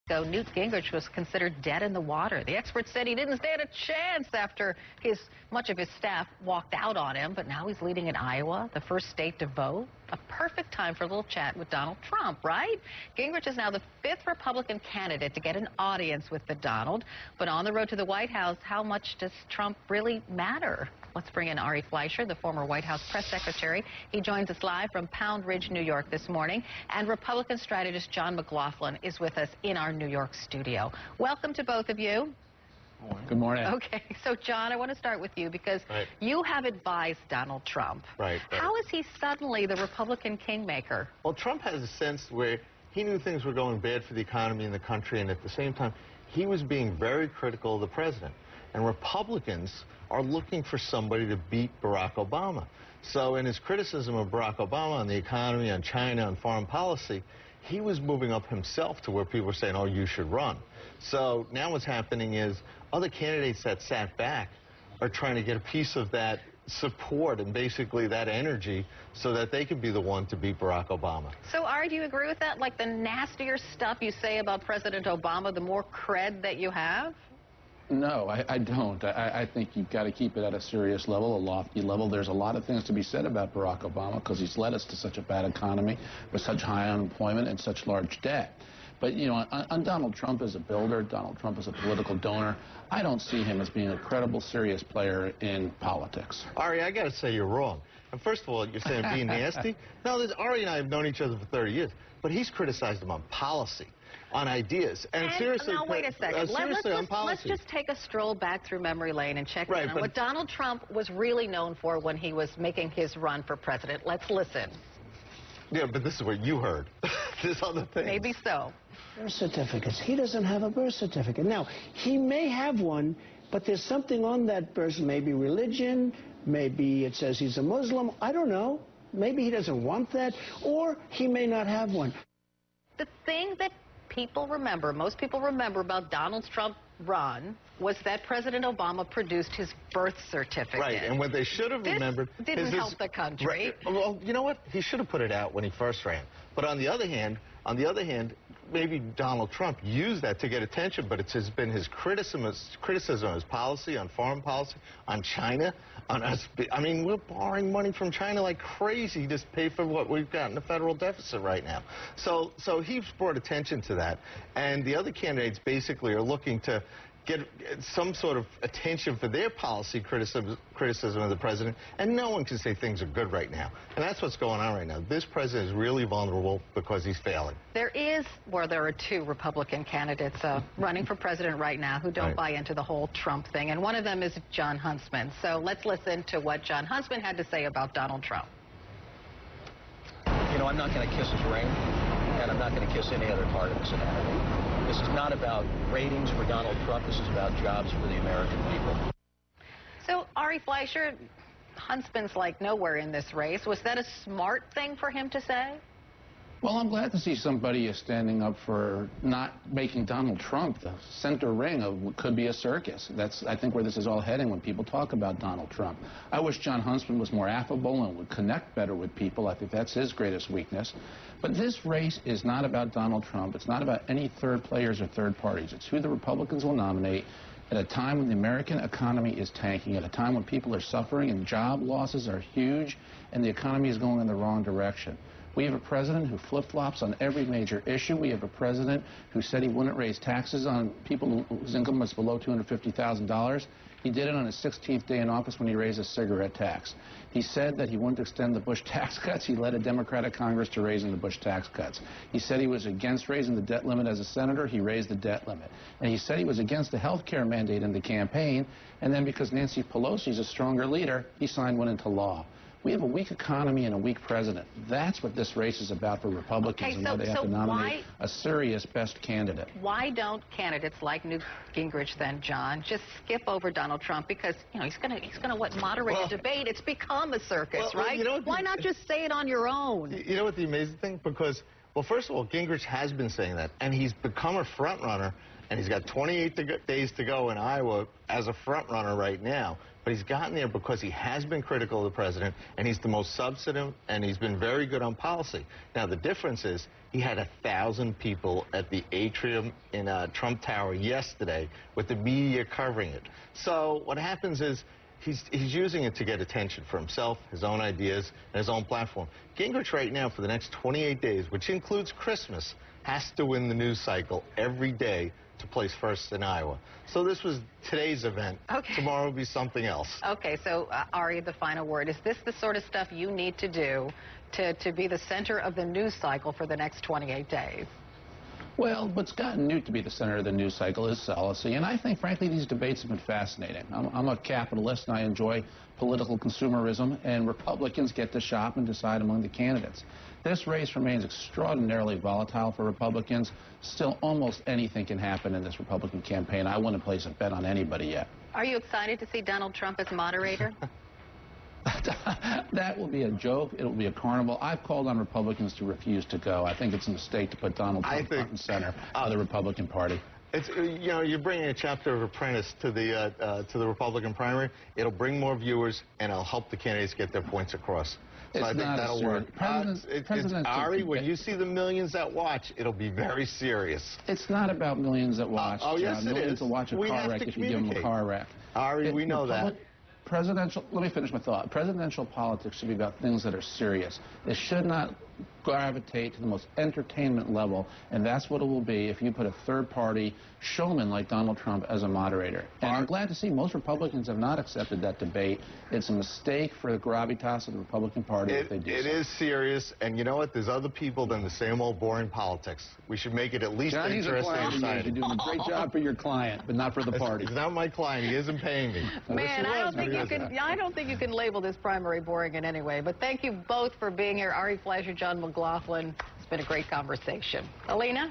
Newt Gingrich was considered dead in the water. The experts said he didn't stand a chance after much of his staff walked out on him, but now he's leading in Iowa, the first state to vote. A perfect time for a little chat with Donald Trump, right? Gingrich is now the 5th Republican candidate to get an audience with the Donald. But on the road to the White House, how much does Trump really matter? Let's bring in Ari Fleischer, the former White House press secretary. He joins us live from Pound Ridge, New York this morning. And Republican strategist John McLaughlin is with us in our New York studio. Welcome to both of you. Good morning. Okay, so John, I want to start with you because you have advised Donald Trump. Right. How is he suddenly the Republican kingmaker? Well, Trump has a sense where he knew things were going bad for the economy in the country, and at the same time, he was being very critical of the president. And Republicans are looking for somebody to beat Barack Obama. So in his criticism of Barack Obama on the economy, on China, on foreign policy, he was moving up himself to where people were saying, oh, you should run. So now what's happening is other candidates that sat back are trying to get a piece of that support and basically that energy so that they can be the one to beat Barack Obama. So, Ari, do you agree with that? Like the nastier stuff you say about President Obama, the more cred that you have? No, I don't. I think you've got to keep it at a serious level, a lofty level. There's a lot of things to be said about Barack Obama because he's led us to such a bad economy with such high unemployment and such large debt. But, you know, on Donald Trump as a builder, Donald Trump as a political donor, I don't see him as being a credible, serious player in politics. Ari, I got to say you're wrong. And first of all, you're saying being nasty. No, Ari and I have known each other for 30 years, but he's criticized him on policy, on ideas. And seriously, now wait a second. Let's just take a stroll back through memory lane and check in on what Donald Trump was really known for when he was making his run for president. Let's listen. Yeah, but this is what you heard. This other thing. Maybe so. Birth certificates. He doesn't have a birth certificate. Now, he may have one, but there's something on that person, maybe religion, maybe it says he's a Muslim. I don't know. Maybe he doesn't want that, or he may not have one. The thing that people remember, most people remember about Donald Trump's run was that President Obama produced his birth certificate. Right, and what they should have remembered didn't help the country. Right. Well, you know what? He should have put it out when he first ran. But on the other hand, maybe Donald Trump used that to get attention, but it's been his criticism of his policy, on foreign policy, on China, on us. I mean, we're borrowing money from China like crazy just pay for what we've got in the federal deficit right now. So he's brought attention to that, and the other candidates basically are looking to get some sort of attention for their policy criticism of the president, and no one can say things are good right now. And that's what's going on right now. This president is really vulnerable because he's failing. There are two Republican candidates running for president right now who don't buy into the whole Trump thing, and one of them is Jon Huntsman. So let's listen to what Jon Huntsman had to say about Donald Trump. You know, I'm not going to kiss his ring, and I'm not going to kiss any other part of this anatomy. This is not about ratings for Donald Trump. This is about jobs for the American people. So, Ari Fleischer, Huntsman's like nowhere in this race. Was that a smart thing for him to say? Well, I'm glad to see somebody is standing up for not making Donald Trump the center ring of what could be a circus. That's, I think, where this is all heading when people talk about Donald Trump. I wish Jon Huntsman was more affable and would connect better with people. I think that's his greatest weakness. But this race is not about Donald Trump. It's not about any third players or third parties. It's who the Republicans will nominate at a time when the American economy is tanking, at a time when people are suffering and job losses are huge and the economy is going in the wrong direction. We have a president who flip-flops on every major issue. We have a president who said he wouldn't raise taxes on people whose income was below $250,000. He did it on his 16th day in office when he raised a cigarette tax. He said that he wouldn't extend the Bush tax cuts. He led a Democratic Congress to raising the Bush tax cuts. He said he was against raising the debt limit as a senator. He raised the debt limit. And he said he was against the health care mandate in the campaign. And then because Nancy Pelosi is a stronger leader, he signed one into law. We have a weak economy and a weak president. That's what this race is about for Republicans, and why they have to nominate a serious best candidate. Why don't candidates like Newt Gingrich then, John, just skip over Donald Trump because, you know, he's gonna what, moderate a debate? It's become a circus, right? You know, why not just say it on your own? You know what the amazing thing? Because, well, first of all, Gingrich has been saying that, and he's become a front runner, and he's got 28 days to go in Iowa as a front runner right now. but he's gotten there because he has been critical of the president, and he's the most substantive, and he's been very good on policy. Now, the difference is he had 1,000 people at the atrium in Trump Tower yesterday with the media covering it. So what happens is he's using it to get attention for himself, his own ideas, and his own platform. Gingrich right now for the next 28 days, which includes Christmas, has to win the news cycle every day to place first in Iowa. So this was today's event. Okay. Tomorrow will be something else. Okay, so Ari, the final word. Is this the sort of stuff you need to do to be the center of the news cycle for the next 28 days? Well, what's gotten Newt to be the center of the news cycle is policy, and I think, frankly, these debates have been fascinating. I'm a capitalist, and I enjoy political consumerism, and Republicans get to shop and decide among the candidates. This race remains extraordinarily volatile for Republicans. Still, almost anything can happen in this Republican campaign. I wouldn't place a bet on anybody yet. Are you excited to see Donald Trump as moderator? That will be a joke. It will be a carnival. I've called on Republicans to refuse to go. I think it's a mistake to put Donald Trump front and center of the Republican Party. It's, you know, you're bringing a chapter of Apprentice to the Republican primary. It'll bring more viewers, and it'll help the candidates get their points across. So I think that'll work. Ari, when you see the millions that watch, it''ll be very serious. It's not about millions that watch. Oh, yes, it is. Millions will watch a car wreck if you give them a car wreck. Ari, we know that. Let me finish my thought. Presidential politics should be about things that are serious. It should not gravitate to the most entertainment level, and that's what it will be if you put a third-party showman like Donald Trump as a moderator. And I'm glad to see most Republicans have not accepted that debate. It's a mistake for the gravitas of the Republican Party if they do so. It is serious, and you know what? There's other people than the same old boring politics. We should make it at least interesting and exciting. You're doing a great job for your client, but not for the party. He's not my client. He isn't paying me. Man, I don't think you can label this primary boring in any way. But thank you both for being here. Ari Fleischer, John McLaughlin. It's been a great conversation. Alina?